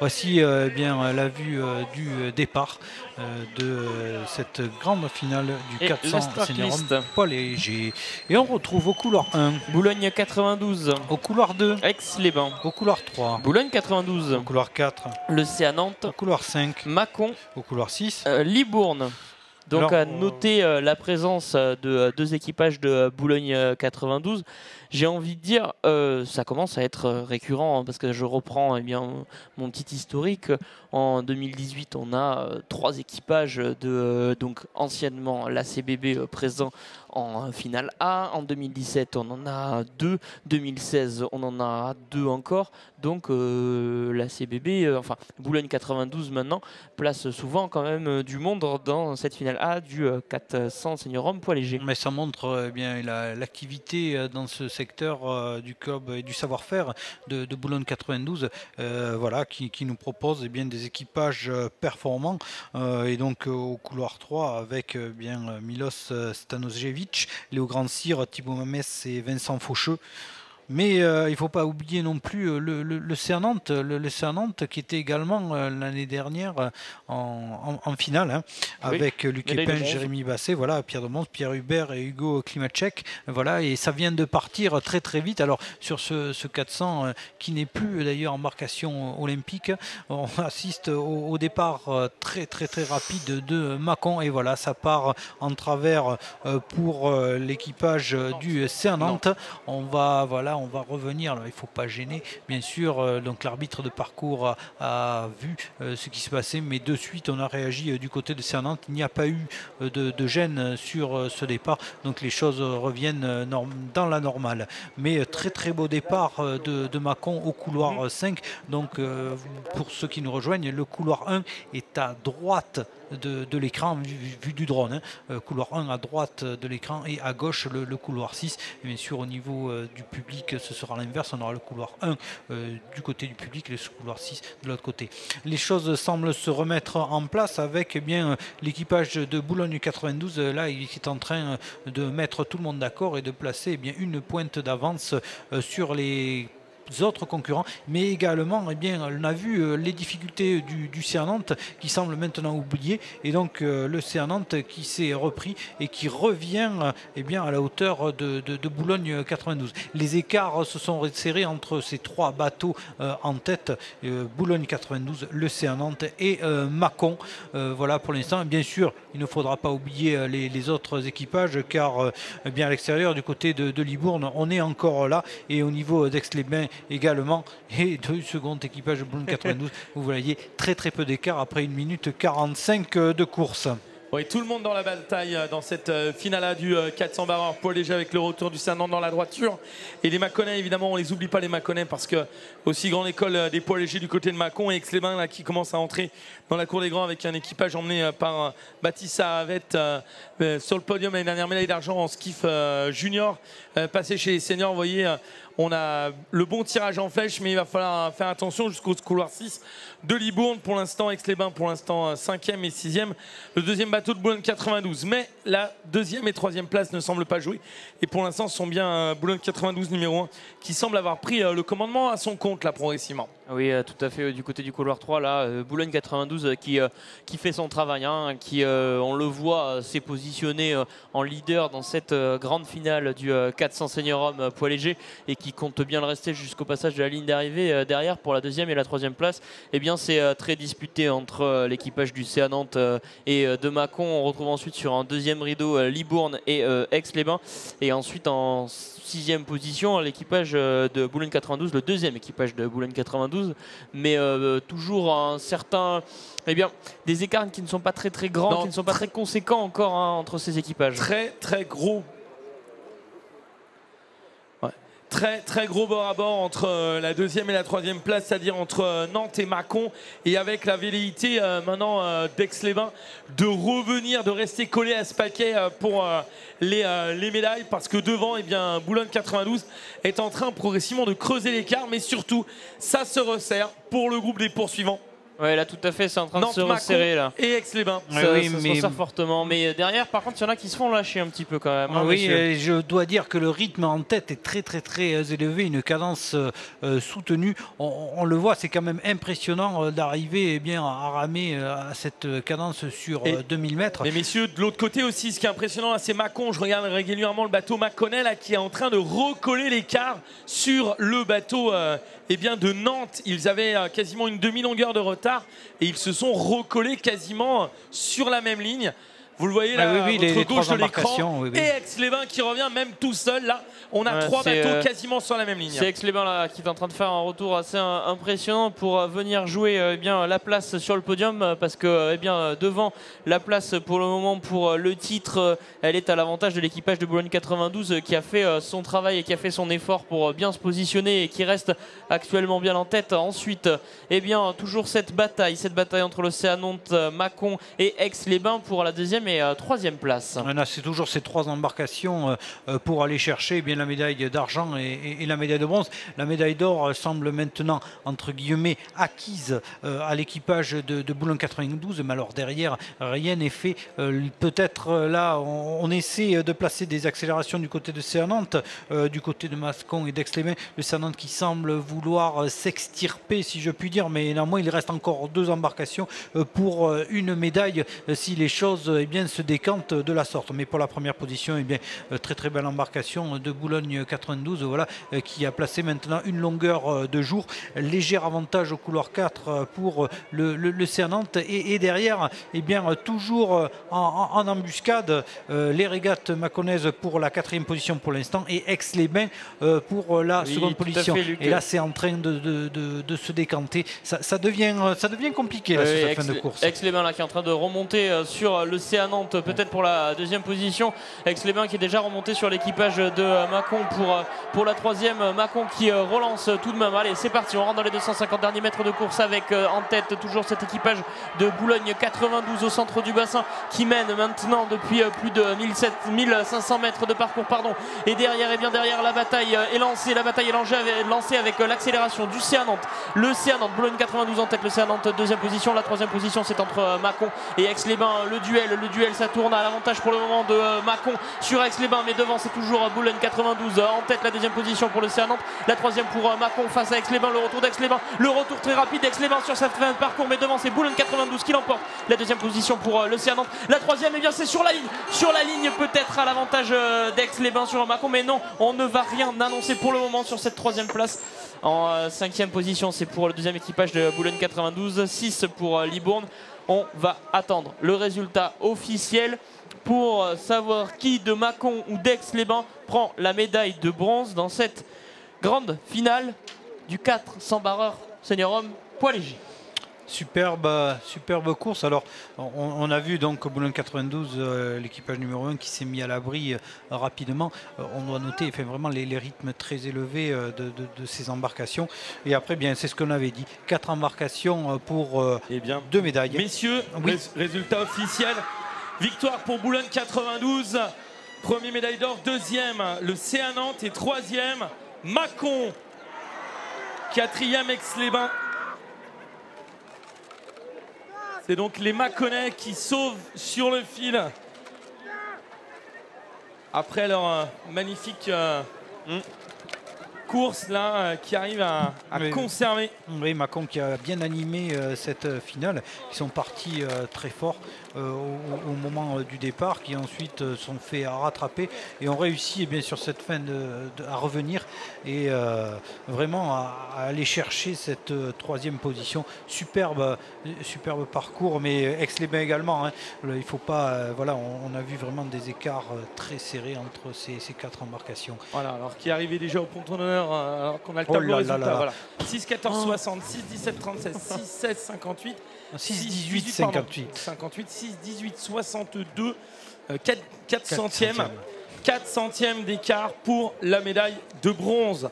Voici bien la vue du départ de cette grande finale du 400 senior homme poids léger. Et on retrouve au couloir 1 Boulogne 92, au couloir 2 Aix-les-Bains, au couloir 3 Boulogne 92, au couloir 4 le C à Nantes, au couloir 5 Mâcon, au couloir 6 Libourne. Donc alors, à noter la présence de deux équipages de Boulogne 92. J'ai envie de dire, ça commence à être récurrent hein, parce que je reprends mon petit historique. En 2018, on a trois équipages de donc anciennement l'ACBB présents en finale A. En 2017, on en a deux. 2016, on en a deux encore. Donc l'ACBB, enfin Boulogne 92 maintenant, place souvent quand même du monde dans cette finale A du 400 senior homme poids léger. Mais ça montre bien l'activité dans ce secteur du club et du savoir-faire de Boulogne 92, voilà, qui nous propose bien des équipages performants. Et donc au couloir 3 avec bien Milos Stanojevic, Léo Grand-Cyr, Thibaut Mamès et Vincent Faucheux. Mais il ne faut pas oublier non plus le CA Nantes, le CA Nantes qui était également l'année dernière en finale hein, avec Luc Épin, Jérémy Basset, voilà, Pierre Demons, Pierre Hubert et Hugo Klimacek. Voilà, et ça vient de partir très très vite. Alors sur ce 400 qui n'est plus d'ailleurs embarcation olympique, on assiste au départ très très très rapide de Mâcon. Et voilà, ça part en travers pour l'équipage du CA Nantes. On va revenir, alors il ne faut pas gêner, bien sûr, donc l'arbitre de parcours a vu ce qui se passait, mais de suite on a réagi du côté de CA Nantes. Il n'y a pas eu de gêne sur ce départ, donc les choses reviennent dans la normale. Mais très très beau départ de Mâcon au couloir 5, donc pour ceux qui nous rejoignent, le couloir 1 est à droite de l'écran vu du drone hein. Couloir 1 à droite de l'écran et à gauche le couloir 6. Et bien sûr au niveau du public ce sera l'inverse, on aura le couloir 1 du côté du public et le couloir 6 de l'autre côté. Les choses semblent se remettre en place avec bien l'équipage de Boulogne 92 là il est en train de mettre tout le monde d'accord et de placer bien une pointe d'avance sur les autres concurrents, mais également on a vu les difficultés du CA Nantes qui semble maintenant oublié, et donc le CA Nantes qui s'est repris et qui revient à la hauteur de Boulogne 92. Les écarts se sont resserrés entre ces trois bateaux en tête, Boulogne 92, le CA Nantes et Mâcon. Voilà pour l'instant. Bien sûr, il ne faudra pas oublier les autres équipages car à l'extérieur du côté de Libourne, on est encore là, et au niveau d'Aix-les-Bains également, et de second équipage de Boulogne 92, vous voyez très très peu d'écart après 1 minute 45 de course. Oui, tout le monde dans la bataille dans cette finale du 400 barreurs poids léger avec le retour du CA Nantes dans la droiture. Et les Mâconnais, évidemment, on les oublie pas les Mâconnais parce que aussi grande école des poids légers du côté de Mâcon, et Aix-les-Bains là qui commence à entrer dans la cour des grands avec un équipage emmené par Baptiste Avette sur le podium l'année dernière, médaille d'argent en skiff junior, passé chez les seniors. Vous voyez, on a le bon tirage en flèche, mais il va falloir faire attention jusqu'au couloir 6 de Libourne. Pour l'instant, Aix-les-Bains, pour l'instant 5e et 6e. Le deuxième bateau de Boulogne 92. Mais la deuxième et troisième place ne semblent pas jouer. Et pour l'instant, ce sont bien Boulogne 92 numéro 1 qui semble avoir pris le commandement à son compte là progressivement. Oui, tout à fait. Du côté du couloir 3, là, Boulogne 92 qui fait son travail, hein, qui, on le voit, s'est positionné en leader dans cette grande finale du 400 senior homme poids léger, et qui compte bien le rester jusqu'au passage de la ligne d'arrivée derrière pour la deuxième et la troisième place. Eh bien, c'est très disputé entre l'équipage du CA Nantes et de Mâcon. On retrouve ensuite sur un deuxième rideau Libourne et Aix-les-Bains, et ensuite en 6e position l'équipage de Boulogne 92, le deuxième équipage de Boulogne 92, mais toujours un certain, des écarts qui ne sont pas très très grands, qui ne sont pas très conséquents encore hein, entre ces équipages. Très très gros. Très gros bord à bord entre la deuxième et la troisième place, c'est-à-dire entre Nantes et Mâcon, et avec la velléité maintenant d'Aix-les-Bains de revenir, de rester collé à ce paquet pour les médailles, parce que devant, Boulogne 92 est en train progressivement de creuser l'écart, mais surtout, ça se resserre pour le groupe des poursuivants. Ouais, là tout à fait, c'est en train Nantes, de se resserrer là. Et Aix-les-Bains. Ça se resserre fortement. Mais derrière, par contre, il y en a qui se font lâcher un petit peu quand même. Hein, oui, je dois dire que le rythme en tête est très élevé, une cadence soutenue. On le voit, c'est quand même impressionnant d'arriver bien à ramer à cette cadence sur 2000 mètres. Mais messieurs, de l'autre côté aussi, ce qui est impressionnant, c'est Mâcon. Je regarde régulièrement le bateau Mâconnais là, qui est en train de recoller l'écart sur le bateau de Nantes. Ils avaient quasiment une demi-longueur de retard et ils se sont recollés quasiment sur la même ligne. Vous le voyez là, votre gauche de l'écran. Et Aix-les-Bains qui revient même tout seul. Là, on a trois bateaux quasiment sur la même ligne. C'est Aix-les-Bains là qui est en train de faire un retour assez impressionnant pour venir jouer la place sur le podium, parce que devant la place pour le moment pour le titre, elle est à l'avantage de l'équipage de Boulogne 92 qui a fait son travail et qui a fait son effort pour bien se positionner et qui reste actuellement bien en tête. Ensuite, toujours cette bataille entre l'Océan Nantes, Mâcon et Aix-les-Bains pour la deuxième et troisième place. C'est toujours ces trois embarcations pour aller chercher la médaille d'argent et la médaille de bronze. La médaille d'or semble maintenant, entre guillemets, acquise à l'équipage de Boulogne 92, mais alors derrière, rien n'est fait. Peut-être là, on essaie de placer des accélérations du côté de Nantes, du côté de Mâcon et d'Aix-les-Bains. Le Nantes qui semble vouloir s'extirper, si je puis dire, mais néanmoins, il reste encore deux embarcations pour une médaille si les choses se décantent de la sorte. Mais pour la première position, très belle embarcation de Boulogne 92, voilà, qui a placé maintenant une longueur de jour. Léger avantage au couloir 4 pour le Nantes. Et derrière, toujours en embuscade, les régates mâconnaises pour la quatrième position pour l'instant et Aix-les-Bains pour la seconde position. Et là, c'est en train de se décanter. Ça devient compliqué là, sur cette fin de course. Aix-les-Bains là qui est en train de remonter sur le Nantes, peut-être pour la deuxième position. Aix-les-Bains qui est déjà remonté sur l'équipage de Mâcon pour la troisième. Mâcon qui relance tout de même. Allez, c'est parti, on rentre dans les 250 derniers mètres de course avec en tête toujours cet équipage de Boulogne 92 au centre du bassin qui mène maintenant depuis plus de 1500 mètres de parcours. Et derrière, la bataille est lancée. La bataille est lancée avec l'accélération du Nantes. Le Nantes, Boulogne 92 en tête, le Nantes deuxième position. La troisième position, c'est entre Mâcon et Aix-les-Bains. Le duel, ça tourne à l'avantage pour le moment de Mâcon sur Aix-les-Bains, mais devant c'est toujours Boulogne 92 en tête, la deuxième position pour le Nantes, la troisième pour Mâcon face à Aix-les-Bains. Le retour d'Aix-les-Bains, le retour très rapide d'Aix-les-Bains sur cette fin de parcours, mais devant c'est Boulogne 92 qui l'emporte, la deuxième position pour le Nantes. La troisième, c'est sur la ligne peut-être à l'avantage d'Aix-les-Bains sur Mâcon, mais non, on ne va rien annoncer pour le moment sur cette troisième place. En cinquième position, c'est pour le deuxième équipage de Boulogne 92, 6 pour Libourne. On va attendre le résultat officiel pour savoir qui de Mâcon ou d'Aix-les-Bains prend la médaille de bronze dans cette grande finale du 400 barreur senior homme poids léger. Superbe course. Alors, on a vu donc Boulogne 92, l'équipage numéro 1 qui s'est mis à l'abri rapidement. On doit noter vraiment les rythmes très élevés de ces embarcations. Et après, c'est ce qu'on avait dit. 4 embarcations pour 2 médailles. Messieurs, résultat officiel. Victoire pour Boulogne 92. Premier médaille d'or. Deuxième, le CA Nantes. Et troisième, Mâcon. Quatrième, Aix-les-Bains. C'est donc les Mâconnais qui sauvent sur le fil après leur magnifique course là qui arrive à conserver. Oui, Mâcon qui a bien animé cette finale. Ils sont partis très fort au moment du départ, qui ensuite sont fait rattraper et ont réussi sur cette fin à revenir et vraiment à aller chercher cette troisième position. Superbe parcours, mais Aix-les-Bains également. Il ne faut pas. On a vu vraiment des écarts très serrés entre ces 4 embarcations. Voilà, alors qui arrivait déjà au ponton d'honneur alors qu'on a le tableau résultat. Voilà. 6, 14, 60, 6, 17, 36, 6, 16, 58. 6, 18, 58. 58, 6, 18, 62, 4 centièmes. 4 centièmes d'écart pour la médaille de bronze.